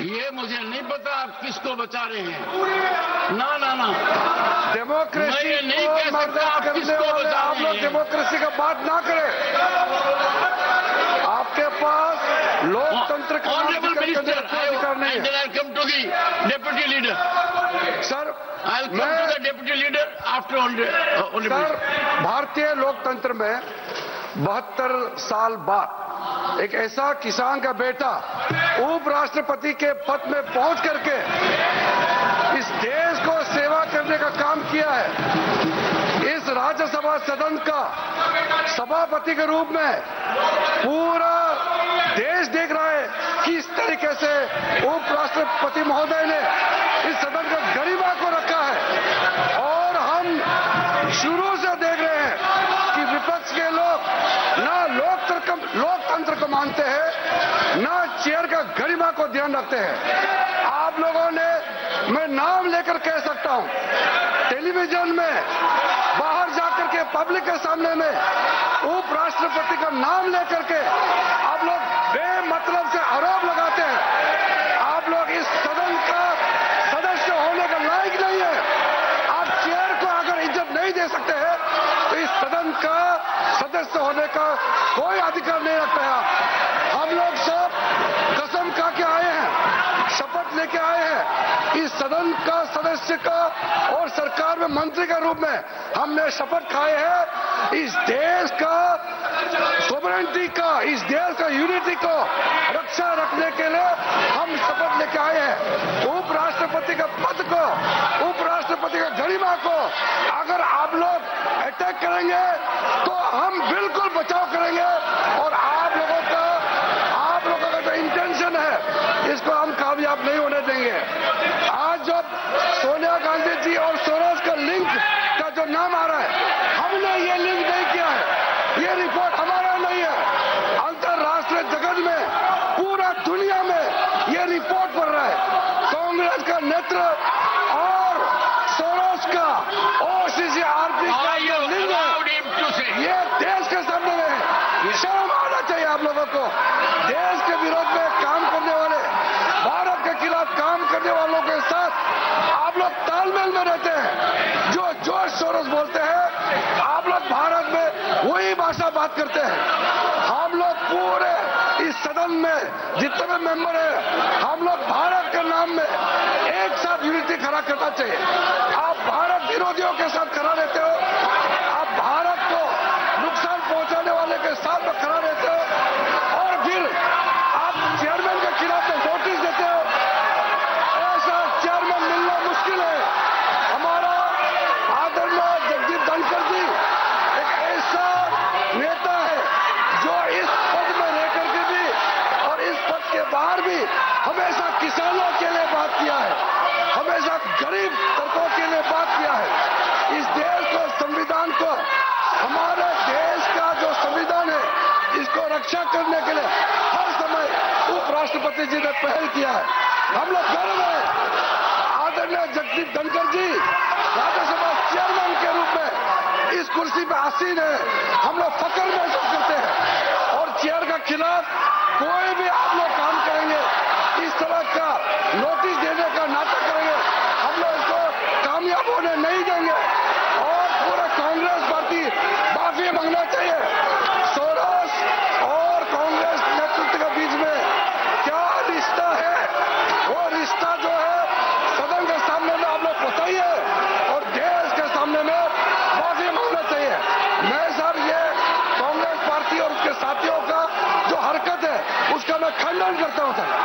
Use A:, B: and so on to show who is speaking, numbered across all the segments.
A: ये मुझे नहीं पता आप किसको बचा रहे हैं। ना ना ना,
B: डेमोक्रेसी
A: मैं नहीं
B: को
A: कह सकता
B: मर्दार
A: आप
B: करने
A: किसको
B: वाले
A: बचा
B: आप
A: रहे
B: लोग
A: हैं।
B: डेमोक्रेसी का बात ना करें। आपके पास लोकतंत्र का
A: ऑनरेबल मिनिस्टर,
B: अधिकार नहीं है।
A: I come to the deputy leader.
B: Sir,
A: I come to the deputy leader after
B: sir, भारतीय लोकतंत्र में 72 साल बाद एक ऐसा किसान का बेटा उपराष्ट्रपति के पद में पहुंच करके इस देश को सेवा करने का काम किया है। इस राज्यसभा सदन का सभापति के रूप में पूरा देश देख रहा है कि किस तरीके से उपराष्ट्रपति महोदय ने इस सदन का गरिमा को रखा है। और हम शुरू से देख रहे हैं कि विपक्ष के लोग ना लोकतंत्र को मानते हैं, ना चेयर का गरिमा को ध्यान रखते हैं। आप लोगों ने, मैं नाम लेकर कह सकता हूं, टेलीविजन में बाहर जाकर के पब्लिक के सामने में उपराष्ट्रपति का नाम लेकर के आप लोग बेमतलब से आरोप लगाते हैं। आप लोग इस सदन का सदस्य होने का लायक नहीं है। आप चेयर को अगर इज्जत नहीं दे सकते हैं तो इस सदन का सदस्य होने का कोई अधिकार नहीं रखता है। हम लोग सब कसम खा के आए हैं, शपथ लेके आए हैं। इस सदन का सदस्य का और सरकार में मंत्री के रूप में हमने शपथ खाए हैं। इस देश का सोवरेनिटी का, इस देश का यूनिटी को रक्षा रखने के लिए हम शपथ लेके आए हैं। उपराष्ट्रपति का पद को, उपराष्ट्रपति का गरिमा को अगर आप लोग अटैक करेंगे तो हम बिल्कुल बचाव करेंगे। और आप लोगों का जो इंटेंशन है इसको हम कामयाब नहीं होने देंगे। आज जब सोनिया गांधी जी और सोरोस का लिंक का जो नाम आ रहा है, हमने ये लिंक नहीं किया है। ये रिपोर्ट हमारा नहीं है, अंतरराष्ट्रीय जगत में, पूरा दुनिया में ये रिपोर्ट पढ़ रहा है। कांग्रेस का नेतृत्व और सोरोस का OCCRP का ये लिंक है, ये देश के सामने में है। शर्म आना चाहिए आप लोगों को। देश के विरोध में काम करने वाले, भारत के खिलाफ काम करने वालों के साथ आप लोग तालमेल में रहते हैं। जो जॉर्ज सोरोस बोलते हैं, आप लोग भारत में वही भाषा बात करते हैं। हम लोग पूरे इस सदन में जितने भी मेंबर हैं, हम लोग भारत के नाम में एक साथ यूनिटी खड़ा करना चाहिए। आप भारत विरोधियों के साथ खड़ा रहते हो, आप भारत को नुकसान पहुंचाने वाले के साथ में खड़ा रहते हो और फिर आप चेयरमैन के खिलाफ नोटिस देते हो। ऐसा चेयरमैन मिलना मुश्किल है। हमारा आदरणीय जगदीप धनखड़ जी एक ऐसा नेता है जो इस पद में रहकर के भी और इस पद के बाहर भी हमेशा किसानों के लिए बात किया है, हमेशा गरीब तबकों के लिए बात किया है। इस देश को, संविधान को, हमारे देश का जो संविधान है इसको रक्षा करने के लिए हर समय उपराष्ट्रपति जी ने पहल किया है। हम लोग गर्व है आदरणीय जगदीप धनखड़ जी राज्यसभा चेयरमैन के रूप में इस कुर्सी पर आसीन है। हम लोग फख्र महसूस करते हैं और चेयर के खिलाफ कोई भी आप लोग काम करेंगे, इस तरह का नोटिस देने का नाटक करेंगे, हम लोग इसको कामयाब होने नहीं देंगे। और पूरा कांग्रेस पार्टी माफी मांगना चाहिए। सोरोस और कांग्रेस नेतृत्व के बीच में क्या रिश्ता है, वो रिश्ता जो है सदन के सामने में आप लोग बताइए और देश के सामने में माफी मांगना चाहिए। मैं सर ये कांग्रेस पार्टी और उसके साथियों का जो हरकत है उसका मैं खंडन करता हूं सर।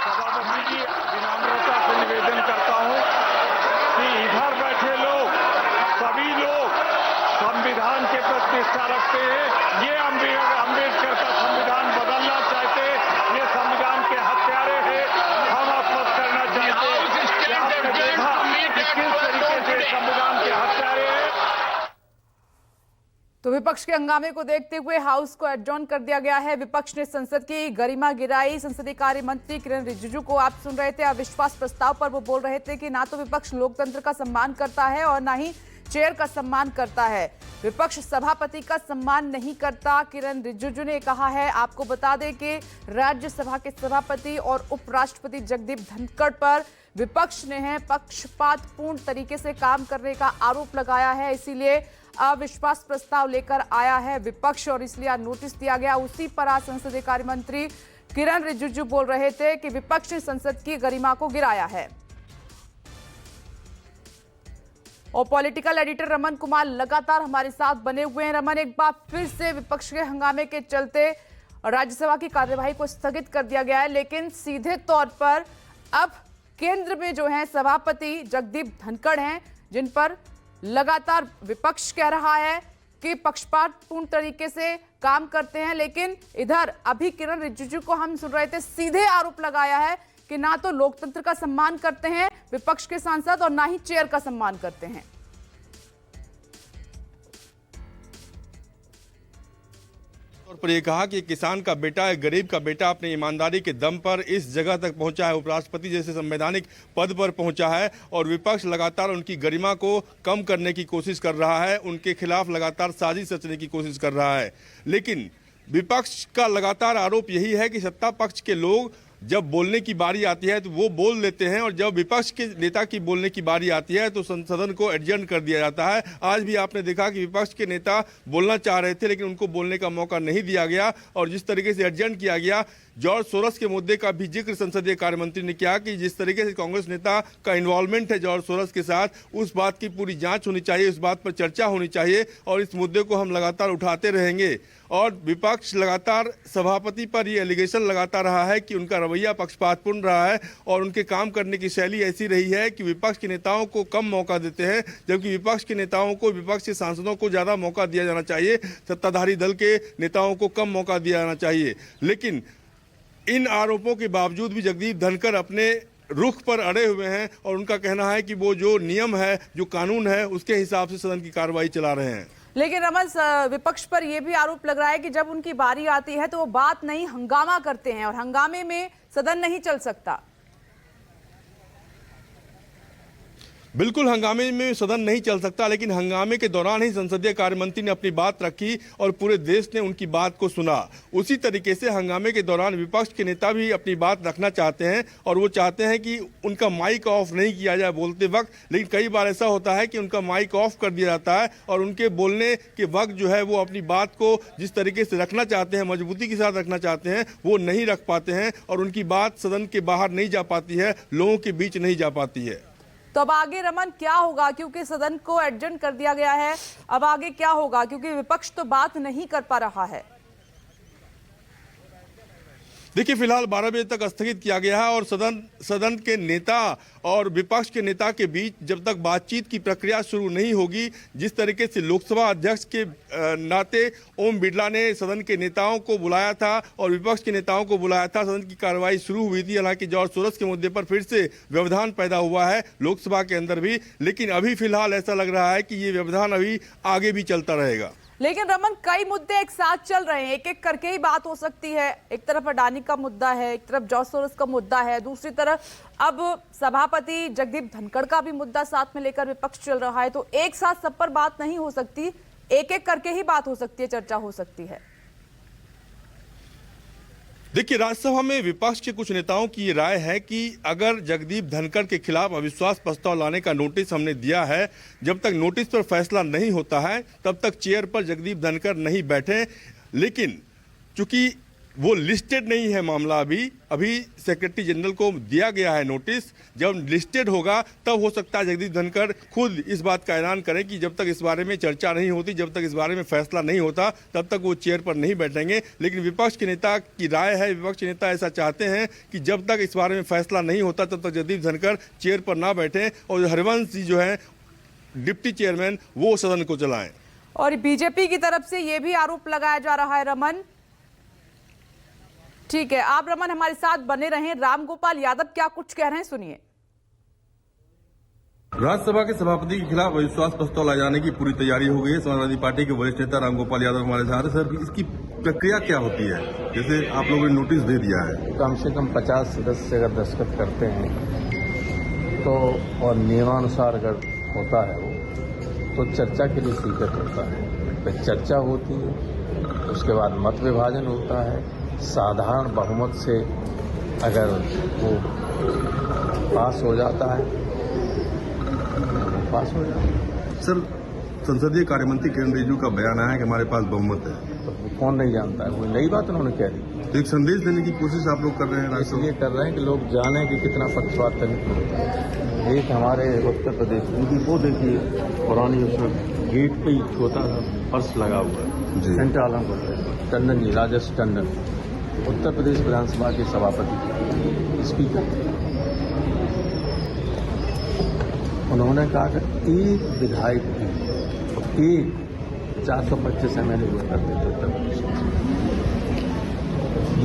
C: सभापति जी विनम्रता से निवेदन करता हूं कि इधर बैठे लोग सभी लोग संविधान के प्रति निष्ठा रखते हैं। ये अम्बेडकर का संविधान बदलना चाहते, ये संविधान के हत्यारे हैं। हम आपस करना चाहते हैं कि आपने देखा कि किस तरीके से संविधान के हत्यारे हैं।
D: तो विपक्ष के हंगामे को देखते हुए हाउस को एडजॉर्न कर दिया गया है। विपक्ष ने संसद की गरिमा गिराई। संसदीय कार्य मंत्री किरण रिजिजू को आप सुन रहे थे। अविश्वास प्रस्ताव पर वो बोल रहे थे कि ना तो विपक्ष लोकतंत्र का सम्मान करता है और ना ही चेयर का सम्मान करता है। विपक्ष सभापति का सम्मान नहीं करता, किरण रिजिजू ने कहा है। आपको बता दें कि राज्यसभा के सभापति और उपराष्ट्रपति जगदीप धनखड़ पर विपक्ष ने है पक्षपातपूर्ण तरीके से काम करने का आरोप लगाया है, इसीलिए अविश्वास प्रस्ताव लेकर आया है विपक्ष और इसलिए आज नोटिस दिया गया। उसी पर आज संसदीय कार्य मंत्री किरण रिजिजू बोल रहे थे कि विपक्ष ने संसद की गरिमा को गिराया है। और पॉलिटिकल एडिटर रमन कुमार लगातार हमारे साथ बने हुए हैं। रमन, एक बार फिर से विपक्ष के हंगामे के चलते राज्यसभा की कार्यवाही को स्थगित कर दिया गया है, लेकिन सीधे तौर पर अब केंद्र में जो है सभापति जगदीप धनखड़ हैं, जिन पर लगातार विपक्ष कह रहा है कि पक्षपातपूर्ण तरीके से काम करते हैं, लेकिन इधर अभी किरण रिजिजू को हम सुन रहे थे, सीधे आरोप लगाया है कि ना तो लोकतंत्र का सम्मान करते हैं विपक्ष के सांसद और ना ही चेयर का सम्मान करते हैं।
E: तौर पर यह कहा कि किसान का बेटा, एक गरीब का बेटा अपनी ईमानदारी के दम पर इस जगह तक पहुंचा है, उपराष्ट्रपति जैसे संवैधानिक पद पर पहुंचा है और विपक्ष लगातार उनकी गरिमा को कम करने की कोशिश कर रहा है, उनके खिलाफ लगातार साजिश रचने की कोशिश कर रहा है। लेकिन विपक्ष का लगातार आरोप यही है कि सत्ता पक्ष के लोग जब बोलने की बारी आती है तो वो बोल लेते हैं और जब विपक्ष के नेता की बोलने की बारी आती है तो सदन को एडजर्न कर दिया जाता है। आज भी आपने देखा कि विपक्ष के नेता बोलना चाह रहे थे लेकिन उनको बोलने का मौका नहीं दिया गया और जिस तरीके से एडजर्न किया गया। जॉर्ज सोरस के मुद्दे का भी जिक्र संसदीय कार्य मंत्री ने किया कि जिस तरीके से कांग्रेस नेता का इन्वॉल्वमेंट है जॉर्ज सोरस के साथ, उस बात की पूरी जांच होनी चाहिए, उस बात पर चर्चा होनी चाहिए और इस मुद्दे को हम लगातार उठाते रहेंगे। और विपक्ष लगातार सभापति पर ये एलिगेशन लगाता रहा है कि उनका रवैया पक्षपातपूर्ण रहा है और उनके काम करने की शैली ऐसी रही है कि विपक्ष के नेताओं को कम मौका देते हैं, जबकि विपक्ष के नेताओं को, विपक्ष के सांसदों को ज़्यादा मौका दिया जाना चाहिए, सत्ताधारी दल के नेताओं को कम मौका दिया जाना चाहिए। लेकिन इन आरोपों के बावजूद भी जगदीप धनखड़ अपने रुख पर अड़े हुए हैं और उनका कहना है कि वो जो नियम है, जो कानून है, उसके हिसाब से सदन की कार्रवाई चला रहे हैं।
D: लेकिन रमन, विपक्ष पर यह भी आरोप लग रहा है कि जब उनकी बारी आती है तो वो बात नहीं, हंगामा करते हैं और हंगामे में सदन नहीं चल सकता।
E: बिल्कुल हंगामे में सदन नहीं चल सकता, लेकिन हंगामे के दौरान ही संसदीय कार्य मंत्री ने अपनी बात रखी और पूरे देश ने उनकी बात को सुना। उसी तरीके से हंगामे के दौरान विपक्ष के नेता भी अपनी बात रखना चाहते हैं और वो चाहते हैं कि उनका माइक ऑफ नहीं किया जाए बोलते वक्त, लेकिन कई बार ऐसा होता है कि उनका माइक ऑफ कर दिया जाता है और उनके बोलने के वक्त जो है वो अपनी बात को जिस तरीके से रखना चाहते हैं, मजबूती के साथ रखना चाहते हैं, वो नहीं रख पाते हैं और उनकी बात सदन के बाहर नहीं जा पाती है, लोगों के बीच नहीं जा पाती है।
D: तो अब आगे रमन क्या होगा, क्योंकि सदन को एडजर्न कर दिया गया है, अब आगे क्या होगा, क्योंकि विपक्ष तो बात नहीं कर पा रहा है।
E: देखिए, फिलहाल 12 बजे तक स्थगित किया गया है और सदन के नेता और विपक्ष के नेता के बीच जब तक बातचीत की प्रक्रिया शुरू नहीं होगी, जिस तरीके से लोकसभा अध्यक्ष के नाते ओम बिरला ने सदन के नेताओं को बुलाया था और विपक्ष के नेताओं को बुलाया था, सदन की कार्रवाई शुरू हुई थी। हालांकि जॉर्ज सोरस के मुद्दे पर फिर से व्यवधान पैदा हुआ है लोकसभा के अंदर भी, लेकिन अभी फिलहाल ऐसा लग रहा है कि ये व्यवधान अभी आगे भी चलता रहेगा।
D: लेकिन रमन, कई मुद्दे एक साथ चल रहे हैं, एक एक करके ही बात हो सकती है। एक तरफ अडानी का मुद्दा है, एक तरफ जॉर्ज सोरस का मुद्दा है, दूसरी तरफ अब सभापति जगदीप धनखड़ का भी मुद्दा साथ में लेकर विपक्ष चल रहा है। तो एक साथ सब पर बात नहीं हो सकती, एक एक करके ही बात हो सकती है, चर्चा हो सकती है।
E: देखिए, राज्यसभा में विपक्ष के कुछ नेताओं की ये राय है कि अगर जगदीप धनखड़ के खिलाफ अविश्वास प्रस्ताव लाने का नोटिस हमने दिया है, जब तक नोटिस पर फैसला नहीं होता है तब तक चेयर पर जगदीप धनखड़ नहीं बैठे। लेकिन चूंकि वो लिस्टेड नहीं है मामला। अभी सेक्रेटरी जनरल को दिया गया है नोटिस। जब लिस्टेड होगा तब हो सकता है जगदीप धनखड़ खुद इस बात का ऐलान करें कि जब तक इस बारे में चर्चा नहीं होती, जब तक इस बारे में फैसला नहीं होता, तब तक वो चेयर पर नहीं बैठेंगे। लेकिन विपक्ष के नेता की राय है, विपक्ष के नेता ऐसा चाहते हैं कि जब तक इस बारे में फैसला नहीं होता तब तक जगदीप धनखड़ चेयर पर ना बैठे और हरिवंश जी जो है डिप्टी चेयरमैन वो सदन को चलाएं।
D: और बीजेपी की तरफ से ये भी आरोप लगाया जा रहा है रमन। ठीक है, आप रमन हमारे साथ बने रहें। रामगोपाल यादव क्या कुछ कह रहे हैं, सुनिए।
E: राज्यसभा के सभापति के खिलाफ अविश्वास प्रस्ताव लाए जाने की पूरी तैयारी हो गई है। समाजवादी पार्टी के वरिष्ठ नेता रामगोपाल यादव हमारे साथ हैं। सर, इसकी प्रक्रिया क्या होती है? जैसे आप लोगों ने नोटिस दे दिया है,
F: कम से कम 50 सदस्य अगर दस्तखत करते हैं तो और नियमानुसार अगर होता है वो तो चर्चा के लिए स्वीकृत होता है। फिर चर्चा होती है, उसके बाद मत विभाजन होता है। साधारण बहुमत से अगर वो पास हो जाता है तो पास हो जाता है।
E: सर, संसदीय कार्यमंत्री किरण रिजिजू का बयान आया है कि हमारे पास बहुमत है।
F: तो कौन नहीं जानता है, कोई नई बात उन्होंने कह दी।
E: तो एक संदेश देने की कोशिश आप लोग कर रहे हैं,
F: इसलिए कर रहे हैं कि लोग जाने कि कितना पक्षपात तनिक होता है। एक हमारे उत्तर प्रदेश की वो देखिए पुरानी, उसमें गेट पे ही छोटा सा पर्स लगा हुआ है, सेंटर आलमपुर टंडन जी, राजेश टंडन, उत्तर प्रदेश विधानसभा के सभापति स्पीकर। उन्होंने कहा कि एक विधायक की एक 425 MLA हुआ करते थे उत्तर प्रदेश में।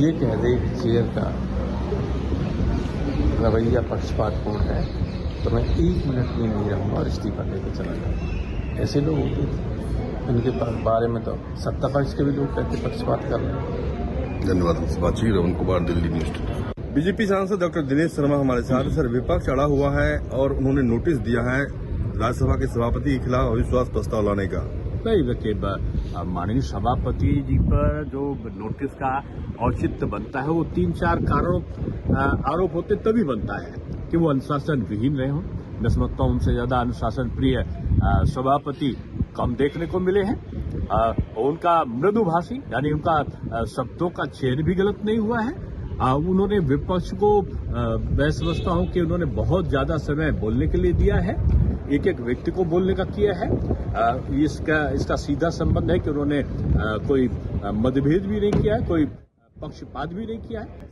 F: ये कह दे कि चेयर का रवैया पक्षपातपूर्ण है तो मैं 1 मिनट भी नहीं रहूंगा और इस्तीफा देकर चला जाऊंगा। ऐसे लोग होते थे। इनके बारे में तो सत्ता पक्ष के भी लोग कहते पक्षपात कर रहे हैं।
E: धन्यवाद। बातचीत रमन कुमार, दिल्ली न्यूज। बीजेपी सांसद डॉक्टर दिनेश शर्मा हमारे साथ। सर, विपक्ष अड़ा हुआ है और उन्होंने नोटिस दिया है राज्यसभा के सभापति के खिलाफ अविश्वास प्रस्ताव लाने का।
G: नहीं, देखिए माननीय सभापति जी पर जो नोटिस का औचित्य बनता है वो 3-4 आरोप होते तभी बनता है कि वो अनुशासन विहीन रहे हों। मैं समझता हूँ उनसे ज्यादा अनुशासन प्रिय सभापति कम देखने को मिले हैं। उनका मृदुभाषी यानी उनका शब्दों का चयन भी गलत नहीं हुआ है। उन्होंने विपक्ष को मैं समझता हूं कि उन्होंने बहुत ज्यादा समय बोलने के लिए दिया है, एक एक व्यक्ति को बोलने का किया है। इसका सीधा संबंध है कि उन्होंने कोई मतभेद भी नहीं किया है, कोई पक्षपात भी नहीं किया है।